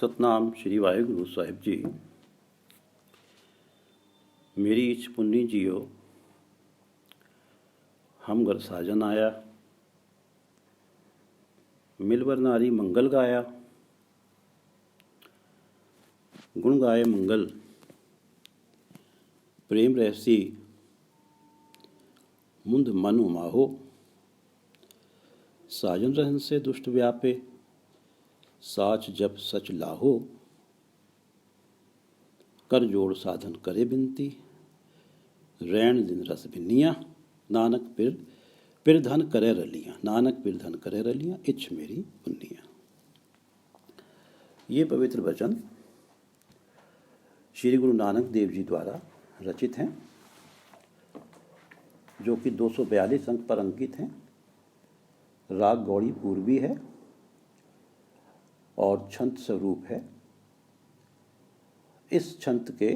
सतनाम श्री वाहिगुरु साहिब जी। मेरी इच पुन्नी जियो हम घर साजन आया, मिलवर नारी मंगल गाया। गुण गाए मंगल प्रेम रहसी मुंद मन उमाहो। साजन रहन से दुष्ट व्यापे साच जप सच लाहो। कर जोड़ साधन करे बिनती रैन दिन रस भिन्नियाँ। नानक पिर धन करे रलियाँ, नानक पिर धन करे रलियाँ इच्छ मेरी पुन्नियाँ। ये पवित्र वचन श्री गुरु नानक देव जी द्वारा रचित हैं, जो कि 242 अंक पर अंकित हैं। राग गौड़ी पूर्वी है और छंत स्वरूप है। इस छंत के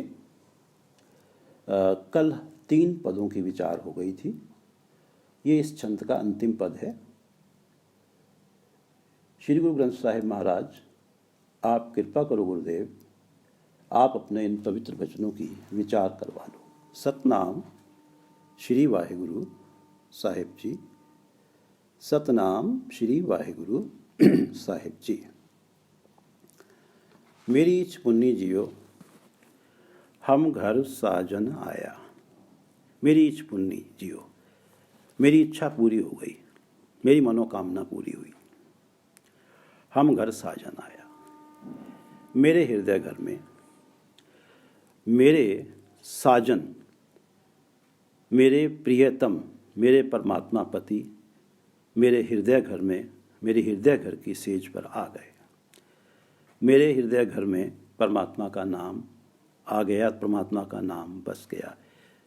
कल 3 पदों की विचार हो गई थी। ये इस छंत का अंतिम पद है। श्री गुरु ग्रंथ साहिब महाराज, आप कृपा करो गुरुदेव, आप अपने इन पवित्र वचनों की विचार करवा लो। सतनाम श्री वाहिगुरु साहिब जी। सतनाम श्री वाहिगुरु साहिब जी। मेरी इच्छ पुन्नी जियो हम घर साजन आया। मेरी इच्छ पुन्नी जियो, मेरी इच्छा पूरी हो गई, मेरी मनोकामना पूरी हुई। हम घर साजन आया। मेरे हृदय घर में मेरे साजन, मेरे प्रियतम, मेरे परमात्मा पति मेरे हृदय घर में, मेरे हृदय घर की सेज पर आ गए। मेरे हृदय घर में परमात्मा का नाम आ गया, परमात्मा का नाम बस गया।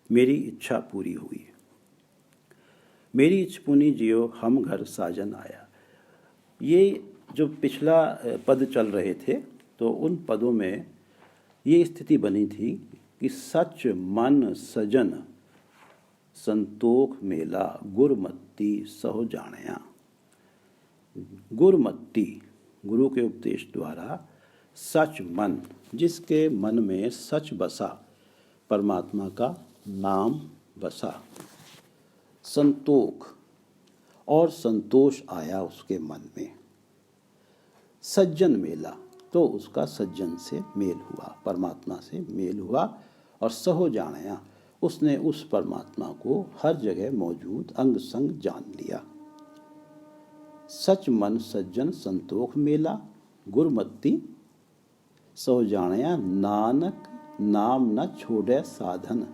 मेरी इच्छा पूरी हुई। मेरी इच्छ पुनी जियो हम घर साजन आया। ये जो पिछला पद चल रहे थे, तो उन पदों में ये स्थिति बनी थी कि सच मन सजन संतोख मेला गुरमत्ती सहो जाणया। गुरमत्ती, गुरु के उपदेश द्वारा सच मन, जिसके मन में सच बसा, परमात्मा का नाम बसा। संतोख और संतोष आया उसके मन में। सज्जन मेला, तो उसका सज्जन से मेल हुआ, परमात्मा से मेल हुआ। और सहो जाणया, उसने उस परमात्मा को हर जगह मौजूद अंग संग जान लिया। सच मन सज्जन संतोख मेला गुरमत्ती सहो जाणया। नानक नाम न छोड़े साधन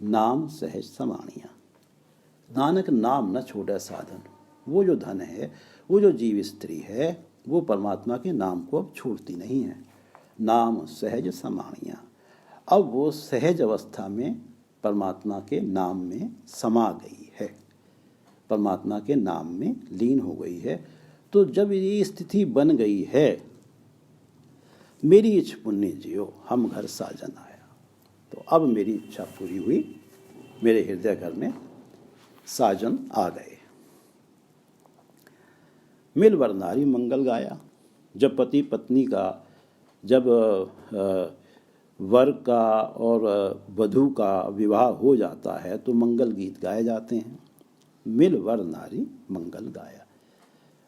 नाम सहज समाणिया। नानक नाम न छोड़े साधन, वो जो धन है, वो जो जीव स्त्री है, वो परमात्मा के नाम को अब छोड़ती नहीं है। नाम सहज समाणिया, अब वो सहज अवस्था में परमात्मा के नाम में समा गई है, परमात्मा के नाम में लीन हो गई है। तो जब ये स्थिति बन गई है, मेरी इच्छ पुन्नी जियो हम घर साजन आया, तो अब मेरी इच्छा पूरी हुई। मेरे हृदय घर में साजन आ गए। मिलवर नारी मंगल गाया। जब पति पत्नी का, जब वर का और वधू का विवाह हो जाता है, तो मंगल गीत गाए जाते हैं। मिलवर नारी मंगल गाया।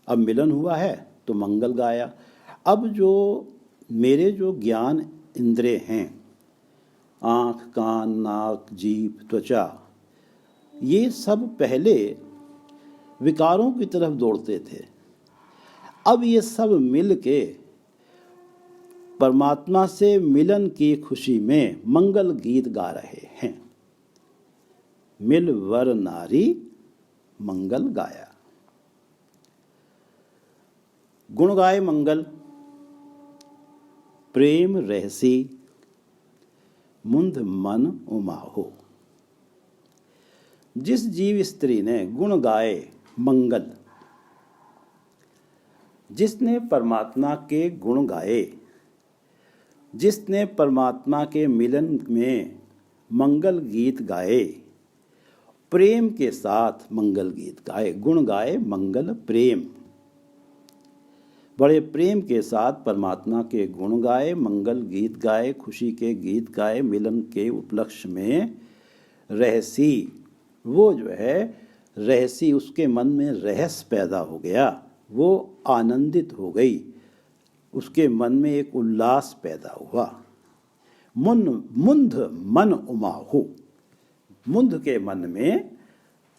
अब मिलन हुआ है तो मंगल गाया। अब जो मेरे जो ज्ञान इंद्रिय हैं, आँख कान नाक जीभ त्वचा, ये सब पहले विकारों की तरफ दौड़ते थे। अब ये सब मिल के परमात्मा से मिलन की खुशी में मंगल गीत गा रहे हैं। मिल वर नारी मंगल गाया। गुण गाए मंगल प्रेम रहसी मुंद मन उमाहो। जिस जीव स्त्री ने गुण गाए मंगल, जिसने परमात्मा के गुण गाए, जिसने परमात्मा के मिलन में मंगल गीत गाए, प्रेम के साथ मंगल गीत गाए, गुण गाए मंगल प्रेम, बड़े प्रेम के साथ परमात्मा के गुण गाए, मंगल गीत गाए, खुशी के गीत गाए, मिलन के उपलक्ष्य में रहसी, वो जो है रहसी, उसके मन में रहस्य पैदा हो गया, वो आनंदित हो गई, उसके मन में एक उल्लास पैदा हुआ। मुंध मन उमाहु, मुंध के मन में,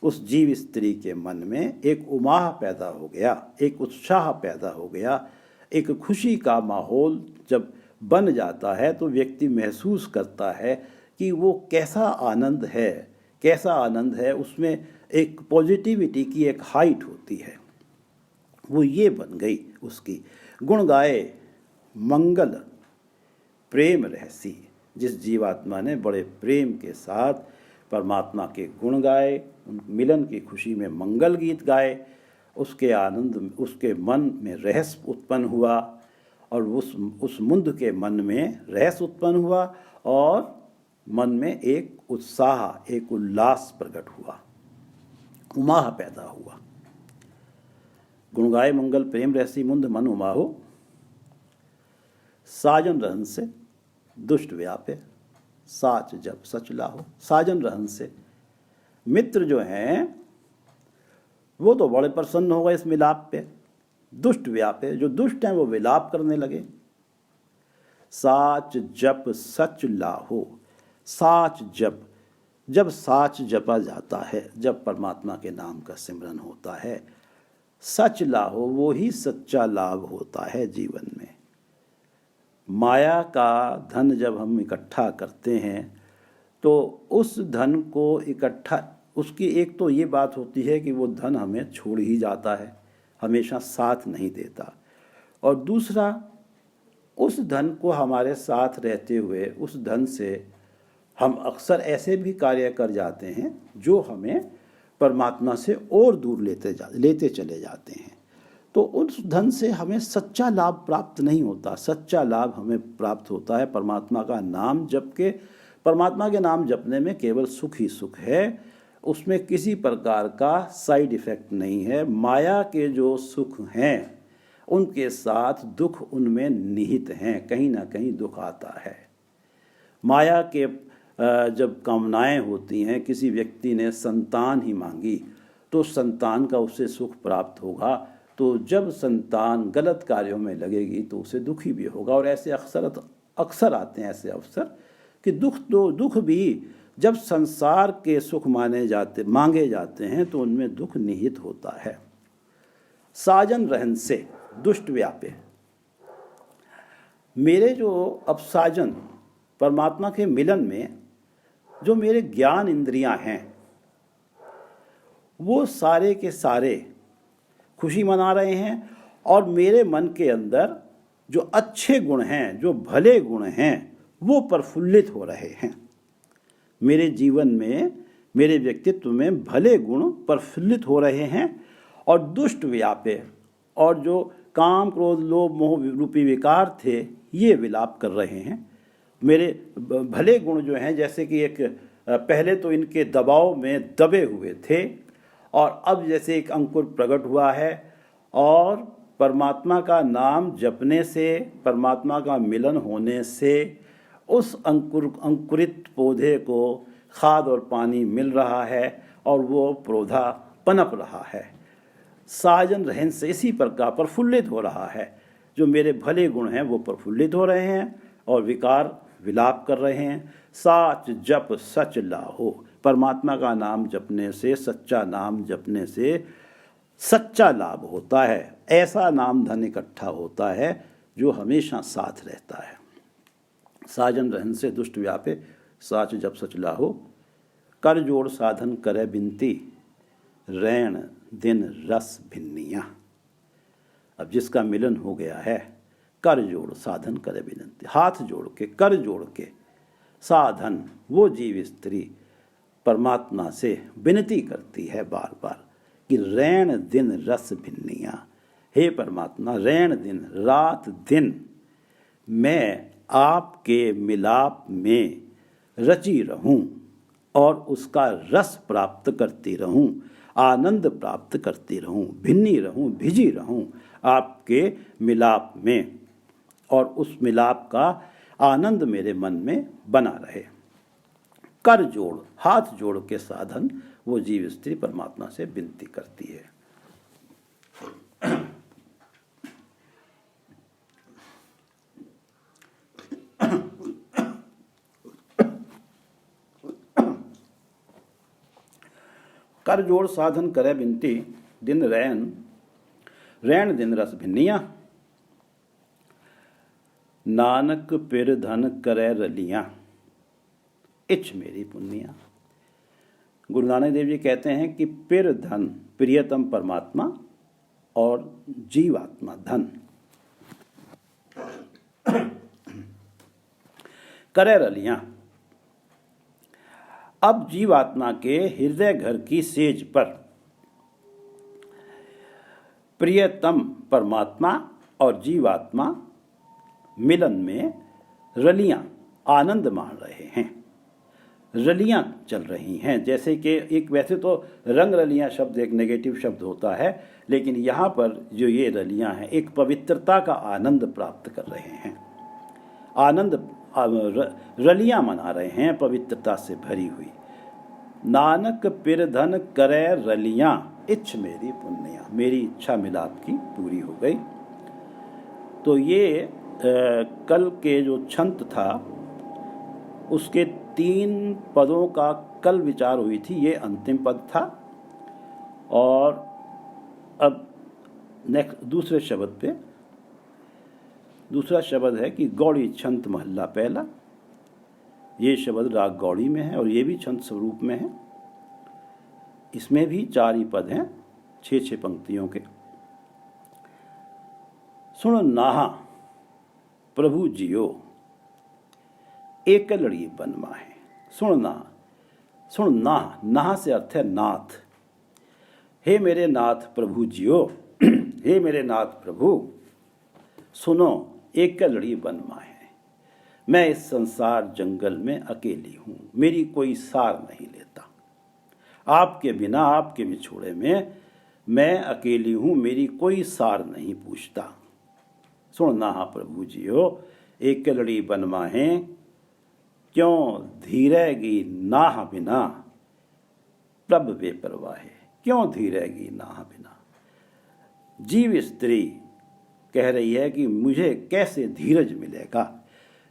उस जीव स्त्री के मन में एक उमाह पैदा हो गया, एक उत्साह पैदा हो गया, एक खुशी का माहौल जब बन जाता है तो व्यक्ति महसूस करता है कि वो कैसा आनंद है, कैसा आनंद है, उसमें एक पॉजिटिविटी की एक हाइट होती है, वो ये बन गई उसकी। गुण गाए मंगल प्रेम रहसी, जिस जीवात्मा ने बड़े प्रेम के साथ परमात्मा के गुण गाए, मिलन की खुशी में मंगल गीत गाए, उसके आनंद, उसके मन में रहस्य उत्पन्न हुआ, और उस मुंद के मन में रहस्य उत्पन्न हुआ, और मन में एक उत्साह, एक उल्लास प्रकट हुआ, उमाह पैदा हुआ। गुण गाए मंगल प्रेम रहसी मुंद मन उमाहो, साजन रहन से दुष्ट व्यापे, साच जब सच लाहो। साजन रहन से, मित्र जो हैं वो तो बड़े प्रसन्न हो गए इस मिलाप पे। दुष्ट व्यापे, जो दुष्ट हैं वो विलाप करने लगे। साच जप सच लाहो, साच जप, जब साच जपा जाता है, जब परमात्मा के नाम का सिमरन होता है, सच लाहो, वो ही सच्चा लाभ होता है जीवन में। माया का धन जब हम इकट्ठा करते हैं तो उस धन को इकट्ठा, उसकी एक तो ये बात होती है कि वो धन हमें छोड़ ही जाता है, हमेशा साथ नहीं देता, और दूसरा उस धन को हमारे साथ रहते हुए उस धन से हम अक्सर ऐसे भी कार्य कर जाते हैं जो हमें परमात्मा से और दूर लेते चले जाते हैं। तो उस धन से हमें सच्चा लाभ प्राप्त नहीं होता। सच्चा लाभ हमें प्राप्त होता है परमात्मा का नाम जप के। परमात्मा के नाम जपने में केवल सुख ही सुख है, उसमें किसी प्रकार का साइड इफ़ेक्ट नहीं है। माया के जो सुख हैं उनके साथ दुख उनमें निहित हैं, कहीं ना कहीं दुख आता है। माया के जब कामनाएं होती हैं, किसी व्यक्ति ने संतान ही मांगी तो संतान का उसे सुख प्राप्त होगा, तो जब संतान गलत कार्यों में लगेगी तो उसे दुखी भी होगा। और ऐसे अक्सर आते हैं ऐसे अवसर कि दुख भी जब संसार के सुख मांगे जाते हैं तो उनमें दुख निहित होता है। साजन रहन से दुष्ट व्यापे, मेरे जो अपसाजन परमात्मा के मिलन में जो मेरे ज्ञान इंद्रियां हैं वो सारे के सारे खुशी मना रहे हैं, और मेरे मन के अंदर जो अच्छे गुण हैं, जो भले गुण हैं, वो प्रफुल्लित हो रहे हैं। मेरे जीवन में, मेरे व्यक्तित्व में भले गुण प्रफुल्लित हो रहे हैं, और दुष्ट व्यापे, और जो काम क्रोध लोभ मोह रूपी विकार थे ये विलाप कर रहे हैं। मेरे भले गुण जो हैं, जैसे कि एक पहले तो इनके दबाव में दबे हुए थे, और अब जैसे एक अंकुर प्रकट हुआ है, और परमात्मा का नाम जपने से, परमात्मा का मिलन होने से उस अंकुरित पौधे को खाद और पानी मिल रहा है, और वो पौधा पनप रहा है। साजन रहन से इसी प्रकार प्रफुल्लित हो रहा है। जो मेरे भले गुण हैं वो प्रफुल्लित हो रहे हैं, और विकार विलाप कर रहे हैं। साच जप सच लाहो, परमात्मा का नाम जपने से, सच्चा नाम जपने से सच्चा लाभ होता है। ऐसा नाम धन इकट्ठा होता है जो हमेशा साथ रहता है। साजन रहन से दुष्ट व्यापे, साच जप सच लाहो। कर जोड़ साधन करे बिनती, रैण दिन रस भिन्नियाँ। अब जिसका मिलन हो गया है, कर जोड़ साधन करे विनती, हाथ जोड़ के, कर जोड़ के साधन, वो जीव स्त्री परमात्मा से विनती करती है बार बार कि रैण दिन रस भिन्नियाँ। हे परमात्मा, रैण दिन, रात दिन मैं आपके मिलाप में रची रहूं और उसका रस प्राप्त करती रहूं, आनंद प्राप्त करती रहूं, भिन्नी रहूं, भिजी रहूं, आपके मिलाप में, और उस मिलाप का आनंद मेरे मन में बना रहे। कर जोड़, हाथ जोड़ के साधन वो जीव स्त्री परमात्मा से विनती करती है। कर जोड़ साधन करे बिनती, दिन रैन रैन दिन रस भिन्निया, नानक पिर धन करे रलियां, इच्छ मेरी पुन्निया। गुरु नानक देव जी कहते हैं कि पिर धन प्रियतम परमात्मा और जीवात्मा धन, करे रलियां। अब जीवात्मा के हृदय घर की सेज पर प्रियतम परमात्मा और जीवात्मा मिलन में रलियां आनंद मान रहे हैं, रलियां चल रही हैं। जैसे कि एक, वैसे तो रंग रलियां शब्द एक नेगेटिव शब्द होता है, लेकिन यहाँ पर जो ये रलियां हैं एक पवित्रता का आनंद प्राप्त कर रहे हैं, आनंद रलियां मना रहे हैं पवित्रता से भरी हुई। नानक पिर धन करे रलियां, इच्छ मेरी पुन्निया, मेरी इच्छा मिलाप की पूरी हो गई। तो ये कल के जो छंत था उसके 3 पदों का कल विचार हुई थी, ये अंतिम पद था। और अब नेक्स्ट दूसरे शब्द पे, दूसरा शब्द है कि गौड़ी छंत महल्ला पहला। ये शब्द राग गौड़ी में है और ये भी छंत स्वरूप में है। इसमें भी 4 ही पद हैं, 6-6 पंक्तियों के। सुन नाहा प्रभु जियो, एक लड़ी बनवा है। सुन नाह, नाह से अर्थ है नाथ। हे मेरे नाथ प्रभु जियो, हे मेरे नाथ प्रभु सुनो, एक लड़ी बनवा है। मैं इस संसार जंगल में अकेली हूं, मेरी कोई सार नहीं लेता। आपके बिना, आपके बिछोड़े में मैं अकेली हूं, मेरी कोई सार नहीं पूछता। सुनना प्रभु जियो, एक लड़ी बनवा है, क्यों धीरेगी नाह बिना, प्रभ बेपरवाह है। क्यों धीरेगी नाह बिना, जीव स्त्री कह रही है कि मुझे कैसे धीरज मिलेगा।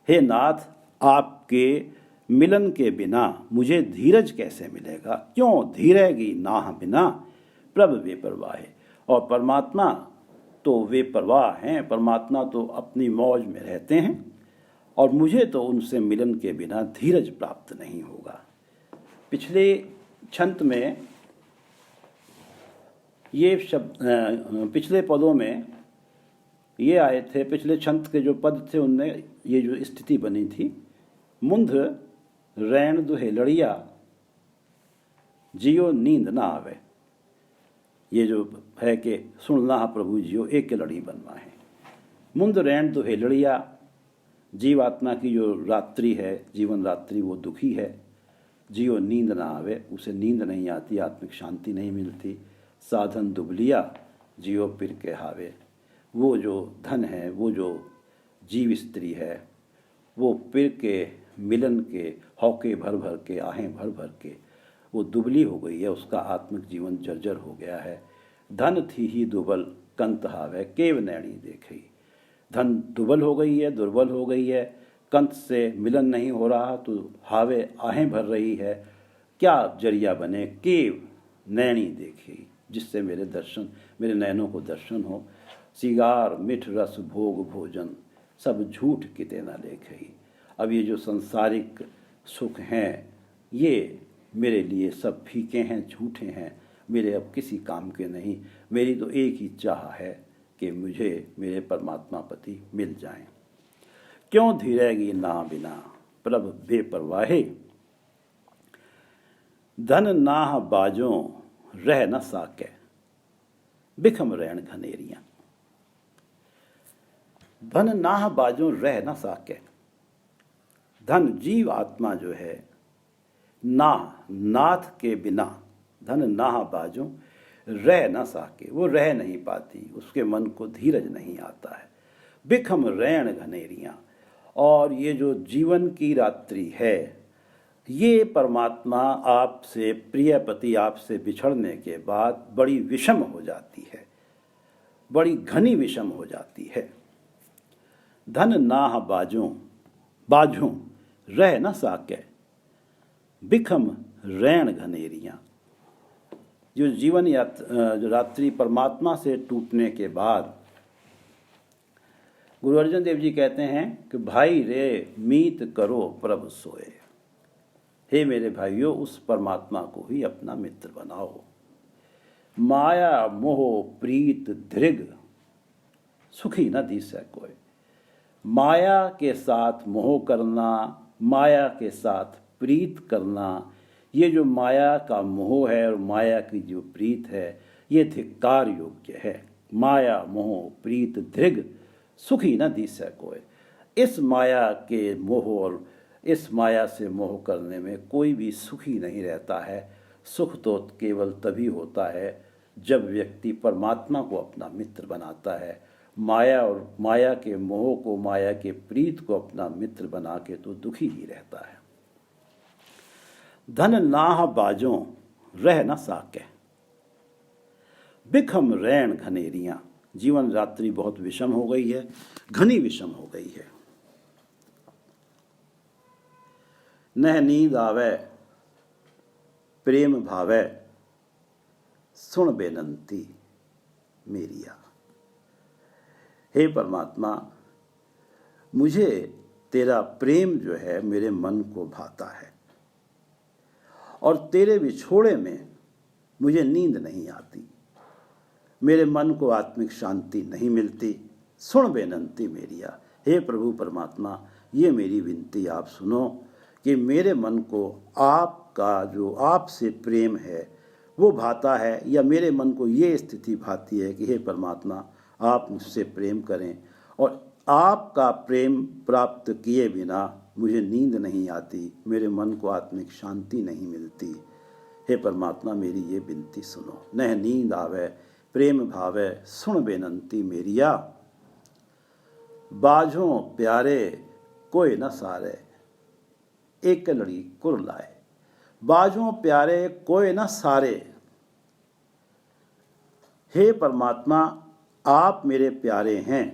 हे नाथ, आपके मिलन के बिना मुझे धीरज कैसे मिलेगा। क्यों धीरेगी नाह बिना, प्रभ बेपरवाह है। और परमात्मा तो बेपरवाह हैं, परमात्मा तो अपनी मौज में रहते हैं, और मुझे तो उनसे मिलन के बिना धीरज प्राप्त नहीं होगा। पिछले छंत में ये शब्द, पिछले पदों में ये आए थे, पिछले छंत के जो पद थे उनमें ये जो स्थिति बनी थी, मुंध रैन दुहे लड़िया, जियो नींद ना आवे। ये जो है कि सुनना प्रभु जियो, एक लड़ी बनवा है। मुंद रैन दुहे लड़िया, जीवात्मा की जो रात्रि है, जीवन रात्रि, वो दुखी है। जियो नींद ना आवे, उसे नींद नहीं आती, आत्मिक शांति नहीं मिलती। साधन दुबलिया, जियो पिर के हावे। वो जो धन है, वो जो जीव स्त्री है, वो पिर के मिलन के हौके भर भर के, आहें भर भर के वो दुबली हो गई है, उसका आत्मिक जीवन जर्जर हो गया है। धन थी ही दुबल कंत हावे, केव नैणी देखी। धन दुबल हो गई है, दुर्बल हो गई है, कंत से मिलन नहीं हो रहा, तो हावे आहें भर रही है। क्या जरिया बने, केव नैणी देखी, जिससे मेरे दर्शन, मेरे नैनों को दर्शन हो। सिगार मिठ रस भोग भोजन, सब झूठ किते न लेखई। अब ये जो सांसारिक सुख हैं, ये मेरे लिए सब फीके हैं, झूठे हैं, मेरे अब किसी काम के नहीं। मेरी तो एक ही चाह है कि मुझे मेरे परमात्मा पति मिल जाएं। क्यों धीरेगी ना बिना, प्रभ बेपरवाहे। धन नाह बाजों रह न साके, बिखम रैन घनेरियां। धन नाह बाजों रह न साके। धन जीव आत्मा जो है, नाह नाथ के बिना, धन नाह बाजों रह न साके, वो रह नहीं पाती, उसके मन को धीरज नहीं आता है। बिखम रैण घनेरियाँ, और ये जो जीवन की रात्रि है, ये परमात्मा आपसे, प्रिय पति आपसे बिछड़ने के बाद बड़ी विषम हो जाती है, बड़ी घनी विषम हो जाती है। धन नाह बाजों बाझों रह न साके, बिखम रैण घनेरियाँ। जो जीवन जो रात्रि परमात्मा से टूटने के बाद गुरु अर्जन देव जी कहते हैं कि भाई रे मीत करो प्रभ सोए, हे मेरे भाइयों, उस परमात्मा को ही अपना मित्र बनाओ। माया मोह प्रीत धृग सुखी न दिसै कोय। माया के साथ मोह करना, माया के साथ प्रीत करना, ये जो माया का मोह है और माया की जो प्रीत है, ये धिक्कार योग्य है। माया मोह प्रीत धृग सुखी न दिसै कोय। इस माया के मोह और इस माया से मोह करने में कोई भी सुखी नहीं रहता है। सुख तो केवल तभी होता है जब व्यक्ति परमात्मा को अपना मित्र बनाता है। माया और माया के मोह को, माया के प्रीत को अपना मित्र बना के तो दुखी ही रहता है। धन नाह बाजों रह न साके, बिखम रैण घनेरियाँ। जीवन रात्रि बहुत विषम हो गई है, घनी विषम हो गई है। नह नींद आवे प्रेम भावे, सुन बेनंती मेरिया। हे परमात्मा, मुझे तेरा प्रेम जो है मेरे मन को भाता है, और तेरे विछोड़े में मुझे नींद नहीं आती, मेरे मन को आत्मिक शांति नहीं मिलती। सुन बेनंती मेरिया। हे प्रभु परमात्मा, ये मेरी विनती आप सुनो कि मेरे मन को आपका जो आपसे प्रेम है वो भाता है, या मेरे मन को ये स्थिति भाती है कि हे परमात्मा, आप मुझसे प्रेम करें, और आपका प्रेम प्राप्त किए बिना मुझे नींद नहीं आती, मेरे मन को आत्मिक शांति नहीं मिलती। हे परमात्मा, मेरी ये विनती सुनो। नह नींद आवे प्रेम भावे, सुन बेनंती मेरिया। बाझों प्यारे कोई न सारे, एक लड़ी कुर लाए। बाझों प्यारे कोई न सारे। हे परमात्मा, आप मेरे प्यारे हैं,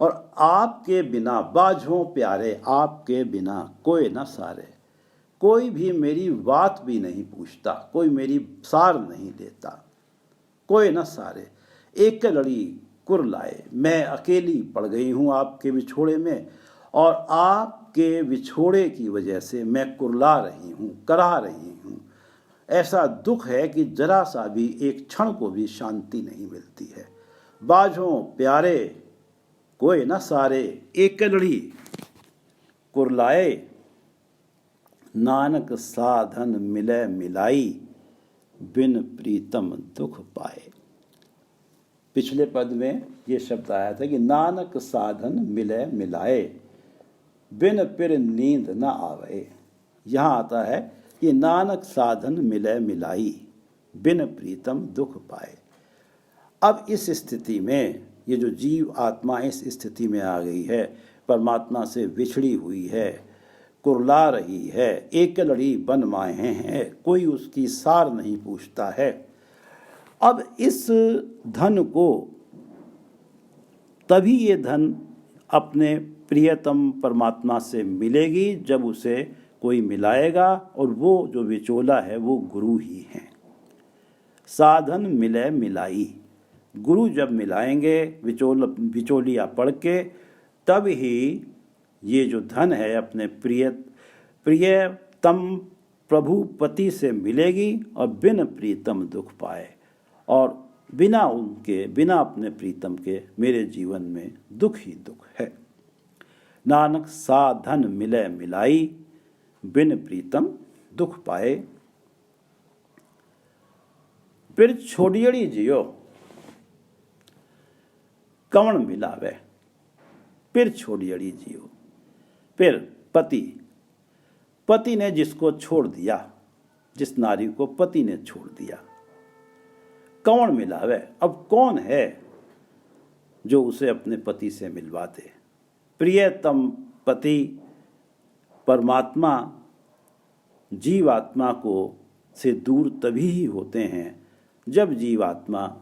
और आपके बिना, बाझों प्यारे, आपके बिना कोई न सारे। कोई भी मेरी बात भी नहीं पूछता, कोई मेरी सार नहीं लेता, कोई न सारे। एक लड़ी कुर लाए, मैं अकेली पड़ गई हूँ आपके विछोड़े में, और आपके विछोड़े की वजह से मैं कुरला रही हूँ, करा रही हूँ। ऐसा दुख है कि जरा सा भी, एक क्षण को भी शांति नहीं मिलती है। बाझों प्यारे कोई न सारे, एक लड़ी कुरलाए। नानक साधन मिले मिलाई, बिन प्रीतम दुख पाए। पिछले पद में ये शब्द आया था कि नानक साधन मिले मिलाए, बिन पिर नींद न आवे। यहाँ आता है कि नानक साधन मिले मिलाई, बिन प्रीतम दुख पाए। अब इस स्थिति में ये जो जीव आत्मा इस स्थिति में आ गई है, परमात्मा से विछड़ी हुई है, कुरला रही है, एक लड़ी बन माए हैं, कोई उसकी सार नहीं पूछता है। अब इस धन को, तभी ये धन अपने प्रियतम परमात्मा से मिलेगी जब उसे कोई मिलाएगा, और वो जो विचोला है वो गुरु ही हैं। साधन मिले मिलाई, गुरु जब मिलाएंगे विचोलिया पढ़ के, तब ही ये जो धन है अपने प्रियतम प्रभु पति से मिलेगी, और बिन प्रीतम दुख पाए। और बिना उनके, बिना अपने प्रीतम के मेरे जीवन में दुख ही दुख है। नानक साधन मिले मिलाई, बिन प्रीतम दुख पाए। फिर छोड़ियड़ी जियो कवण मिलावे, फिर छोड़ियड़ी जियो। फिर पति ने जिसको छोड़ दिया, जिस नारी को पति ने छोड़ दिया, कौन मिलावे, अब कौन है जो उसे अपने पति से मिलवा दे। प्रियतम पति परमात्मा जीवात्मा को से दूर तभी ही होते हैं जब जीवात्मा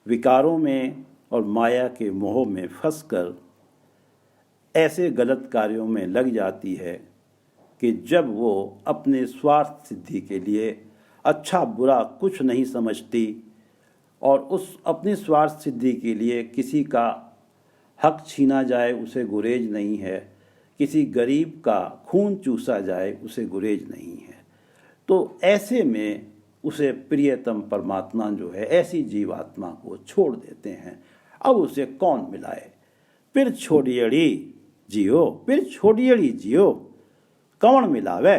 विकारों में और माया के मोह में फंसकर ऐसे गलत कार्यों में लग जाती है कि जब वो अपने स्वार्थ सिद्धि के लिए अच्छा बुरा कुछ नहीं समझती और उस अपनी स्वार्थ सिद्धि के लिए किसी का हक छीना जाए उसे गुरेज नहीं है, किसी गरीब का खून चूसा जाए उसे गुरेज नहीं है। तो ऐसे में उसे प्रियतम परमात्मा जो है ऐसी जीवात्मा को छोड़ देते हैं। अब उसे कौन मिलाए, फिर छोड़ियड़ी जियो, फिर छोड़ियड़ी जियो, कौन मिलावे।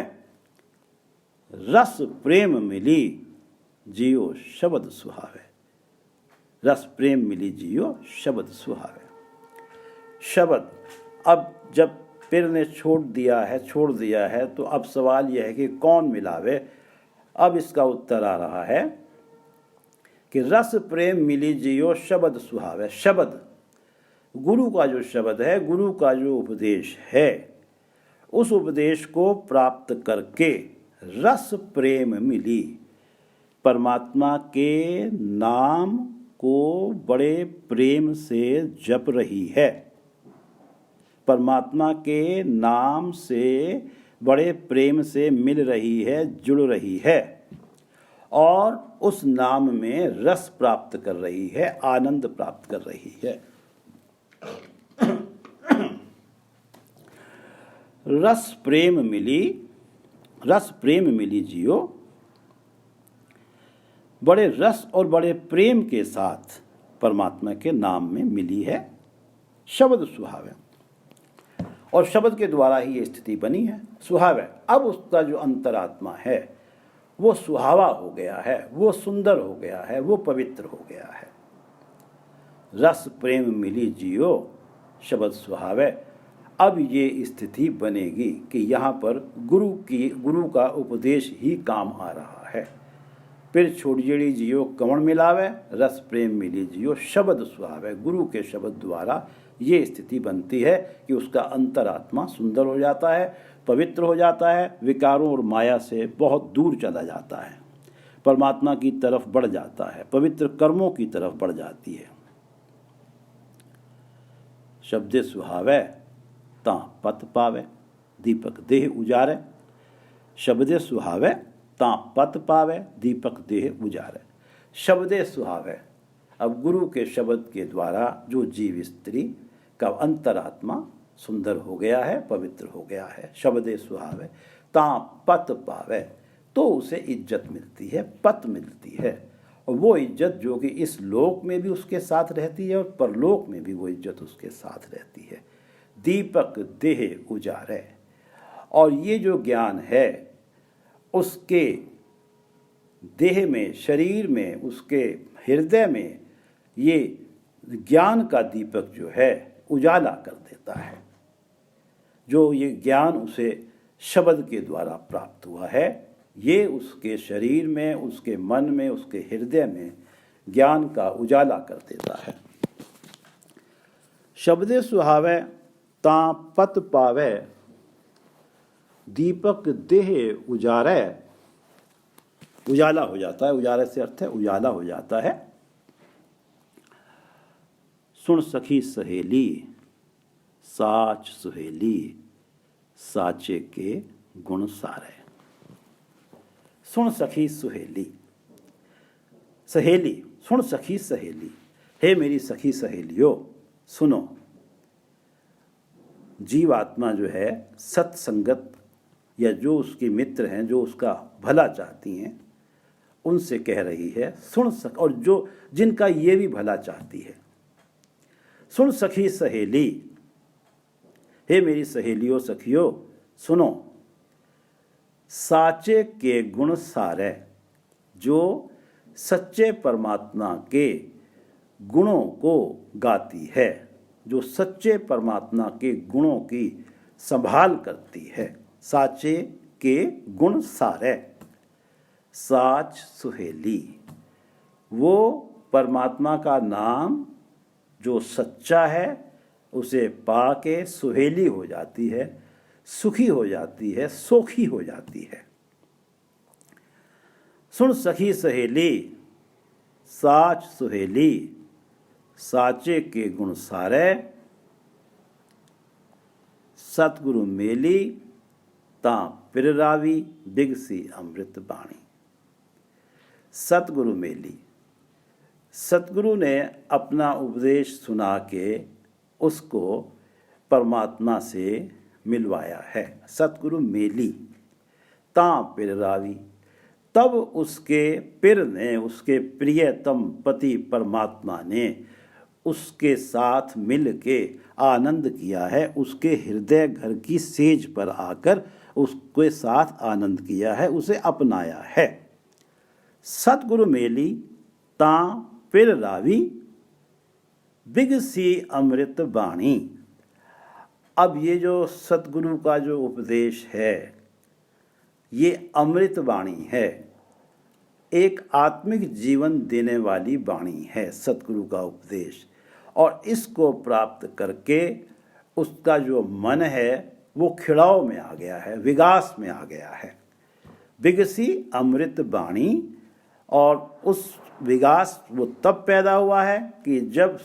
रस प्रेम मिली जियो शब्द सुहावे, रस प्रेम मिली जियो शब्द सुहावे। शब्द, अब जब पीर ने छोड़ दिया है तो अब सवाल यह है कि कौन मिलावे। अब इसका उत्तर आ रहा है कि रस प्रेम मिली जियो शब्द सुहावे। शब्द, गुरु का जो शब्द है, गुरु का जो उपदेश है, उस उपदेश को प्राप्त करके रस प्रेम मिली, परमात्मा के नाम को बड़े प्रेम से जप रही है, परमात्मा के नाम से बड़े प्रेम से मिल रही है, जुड़ रही है और उस नाम में रस प्राप्त कर रही है, आनंद प्राप्त कर रही है। रस प्रेम मिली जियो, बड़े रस और बड़े प्रेम के साथ परमात्मा के नाम में मिली है, शब्द सुहावे। और शब्द के द्वारा ही ये स्थिति बनी है, सुहावे। अब उसका जो अंतरात्मा है वो सुहावा हो गया है, वो सुंदर हो गया है, वो पवित्र हो गया है। रस प्रेम मिली जियो शब्द सुहावे। अब ये स्थिति बनेगी कि यहाँ पर गुरु का उपदेश ही काम आ रहा है। फिर छोड़ियड़ी जियो कवण मिलावे, रस प्रेम मिली जियो शब्द सुहावे। गुरु के शब्द द्वारा ये स्थिति बनती है कि उसका अंतरात्मा सुंदर हो जाता है, पवित्र हो जाता है, विकारों और माया से बहुत दूर चला जाता है, परमात्मा की तरफ बढ़ जाता है, पवित्र कर्मों की तरफ बढ़ जाती है। शब्दे सुहावे ता पत पावे, दीपक देह उजारे। शब्दे सुहावे ता पत पावे, दीपक देह उजारे। शब्दे सुहावे, अब गुरु के शब्द के द्वारा जो जीव स्त्री का अंतरात्मा सुंदर हो गया है, पवित्र हो गया है, शब्दे सुहावे ता पत पावे, तो उसे इज्जत मिलती है, पत मिलती है। और वो इज्जत जो कि इस लोक में भी उसके साथ रहती है और परलोक में भी वो इज्जत उसके साथ रहती है। दीपक देह उजारे, और ये जो ज्ञान है उसके देह में, शरीर में, उसके हृदय में ये ज्ञान का दीपक जो है उजाला कर देता है। जो ये ज्ञान उसे शब्द के द्वारा प्राप्त हुआ है, ये उसके शरीर में, उसके मन में, उसके हृदय में ज्ञान का उजाला कर देता है। शब्दे सुहावे ता पत पावे, दीपक देह उजारे। उजाला हो जाता है, उजाले से अर्थ है उजाला हो जाता है। सुन सखी सहेली साच सुहेली, साचे के गुण सारे। सुन सखी सुहेली, सहेली, सुन सखी सहेली, हे मेरी सखी सहेलियों सुनो। जीवात्मा जो है सत्संगत या जो उसके मित्र हैं, जो उसका भला चाहती हैं, उनसे कह रही है सुन सक, और जो जिनका ये भी भला चाहती है। सुन सखी सहेली, हे मेरी सहेलियों सखियों सुनो। साचे के गुण सारे, जो सच्चे परमात्मा के गुणों को गाती है, जो सच्चे परमात्मा के गुणों की संभाल करती है। साचे के गुण सारे, साच सुहेली, वो परमात्मा का नाम जो सच्चा है उसे पाके सुहेली हो जाती है, सुखी हो जाती है, सोखी हो जाती है। सुन सखी सहेली साच सुहेली, साचे के गुण सारे, सतगुरु मेली तां पिर रावी, बिगसी अमृत बाणी। सतगुरु मेली, सतगुरु ने अपना उपदेश सुना के उसको परमात्मा से मिलवाया है। सतगुरु मेली तां पिर रावी, तब उसके पिर ने, उसके प्रियतम पति परमात्मा ने उसके साथ मिल के आनंद किया है। उसके हृदय घर की सेज पर आकर उसके साथ आनंद किया है, उसे अपनाया है। सतगुरु मेली तां पिर रावी, बिगसी अमृत बाणी। अब ये जो सतगुरु का जो उपदेश है ये अमृत वाणी है, एक आत्मिक जीवन देने वाली वाणी है सतगुरु का उपदेश। और इसको प्राप्त करके उसका जो मन है वो खिड़ाव में आ गया है, विकास में आ गया है। बिगसी अमृत वाणी, और उस विकास वो तब पैदा हुआ है कि जब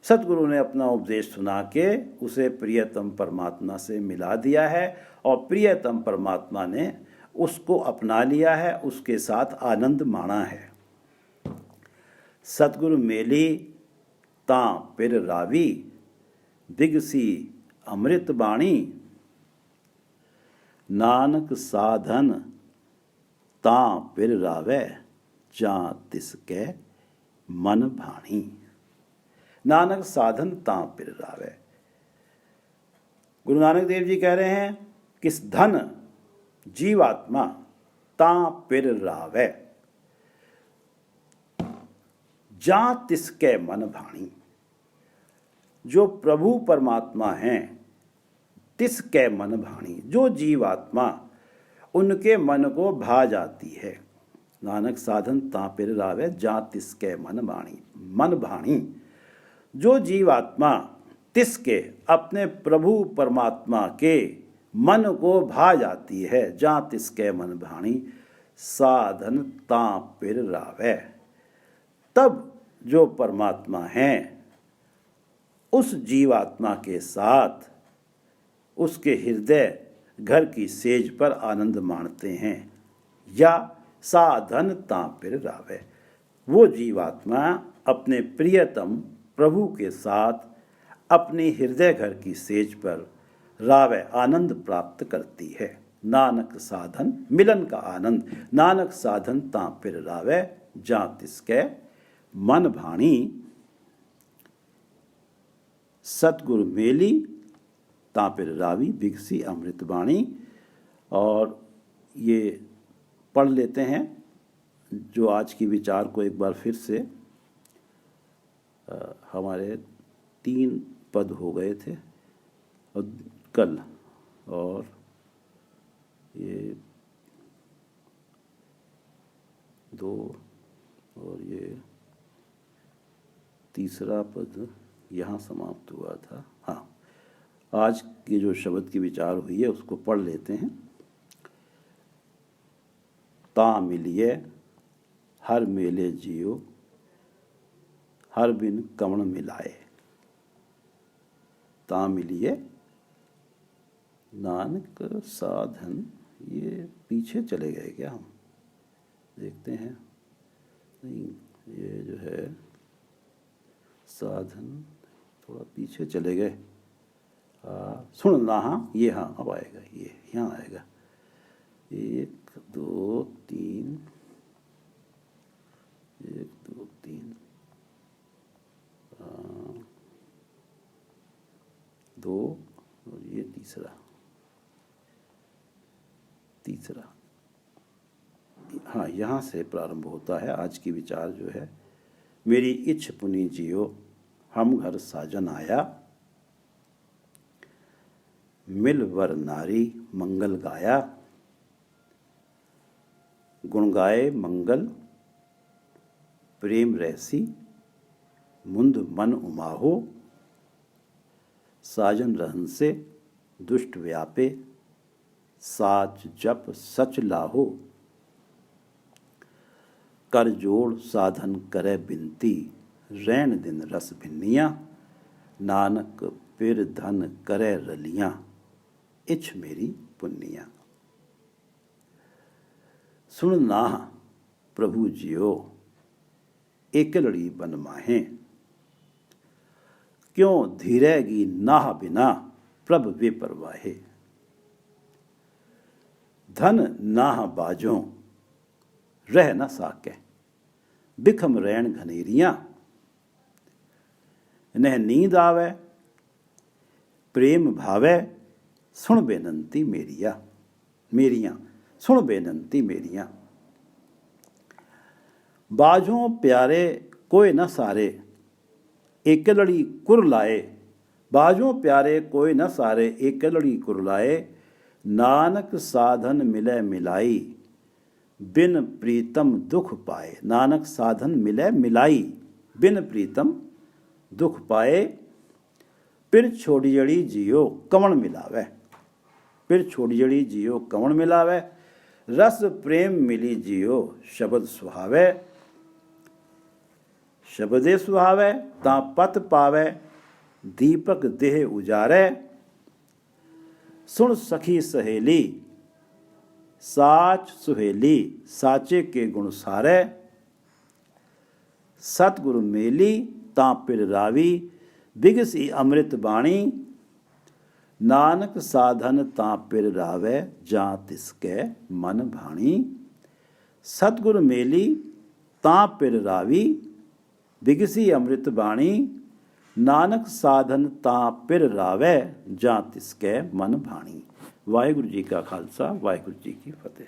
सतगुरु ने अपना उपदेश सुना के उसे प्रियतम परमात्मा से मिला दिया है और प्रियतम परमात्मा ने उसको अपना लिया है, उसके साथ आनंद माना है। सतगुरु मेली तां पिर रावी, बिगसी अमृत बाणी। नानक साधन तां पिर रावै, जां तिसकै मन भाणी। नानक साधन तां पिर रावै। गुरु नानक देव जी कह रहे हैं कि धन जीवात्मा तां पिर रावै, जां तिसकै मन भाणी। जो प्रभु परमात्मा हैं तिसकै मन भाणी, जो जीवात्मा उनके मन को भा जाती है। नानक साधन तां पिर रावै, जां तिसकै मन भाणी। मन भाणी, जो जीवात्मा तिसके अपने प्रभु परमात्मा के मन को भा जाती है, जां तिसकै मन भाणी। साधन तां पिर रावै, तब जो परमात्मा हैं उस जीवात्मा के साथ उसके हृदय घर की सेज पर आनंद माणते हैं। या साधन तां पिर रावै, वो जीवात्मा अपने प्रियतम प्रभु के साथ अपनी हृदय घर की सेज पर रावै आनंद प्राप्त करती है। नानक साधन, मिलन का आनंद। नानक साधन तां पिर रावै, जां तिसकै मन भाणी। सतगुरु मेली तां पिर रावी, बिगसी अमृत बाणी। और ये पढ़ लेते हैं जो आज की विचार को एक बार फिर से। हमारे 3 पद हो गए थे और कल, और ये 2 और ये तीसरा पद यहाँ समाप्त हुआ था। हाँ, आज की जो शब्द की विचार हुई है उसको पढ़ लेते हैं। तां मिलिए हर मेले जियो, हर बिन कवण मिलाए। तां मिलिए नानक साधन। ये पीछे चले गए क्या? हम देखते हैं। नहीं, ये जो है साधन थोड़ा पीछे चले गए। सुनना, हाँ ये, हाँ अब आएगा, ये यहाँ आएगा। 1 2 3, 1 2 3, 2 और ये तीसरा। हाँ, यहाँ से प्रारंभ होता है आज की विचार जो है। मेरी इच्छ पुनि जियो, हम घर साजन आया, मिल वर नारी मंगल गाया। गुण गाए मंगल प्रेम रहसी मुंद मन उमाहो, साजन रहन से दुष्ट व्यापे, साच जप सच लाहो, कर जोड़ साधन करे बिनती, रैन दिन रस भिन्नियाँ, नानक पिर धन करे रलियाँ, इछ मेरी पुन्नियाँ। सुन नाह प्रभु जियो, एक लड़ी बन माहें, क्यों धीरेगी नाह बिना प्रभ वे परवाहे। धन नाह बाजों रह न साके, बिखम रैन घनेरियाँ, नह नींद आवे प्रेम भावे, सुन बेनंती मेरियाँ सुन बेनंती मेरियाँ। बाजों प्यारे कोई न सारे, एक लड़ी कुर लाए, बाजों प्यारे कोई न सारे, एक लड़ी कुर लाए, नानक साधन मिले मिलाई, बिन प्रीतम दुख पाए। नानक साधन मिले मिलाई, बिन प्रीतम दुख पाए, पिर छोड़ी जड़ी जियो कवण मिलावे, पिर छोड़ी जड़ी जियो कवण मिलावे, रस प्रेम मिली जियो शब्द सुहावे, शब्दे सुहावे तां पत पावे, दीपक देह उजारे, सुन सखी सहेली साच सुहेली, साचे के गुण सारे, सतगुरु मेली तां पिर रावी, बिगसी अमृत बाणी, नानक साधन तां पिर रावे, जां तिसके मन भाणी। सतगुरु मेली तां पिर रावी, बिगसी अमृत बाणी, नानक साधन तां पिर रावे, जां तिसके मन भाणी। वाहिगुरु जी का खालसा, वाहिगुरु जी की फतेह।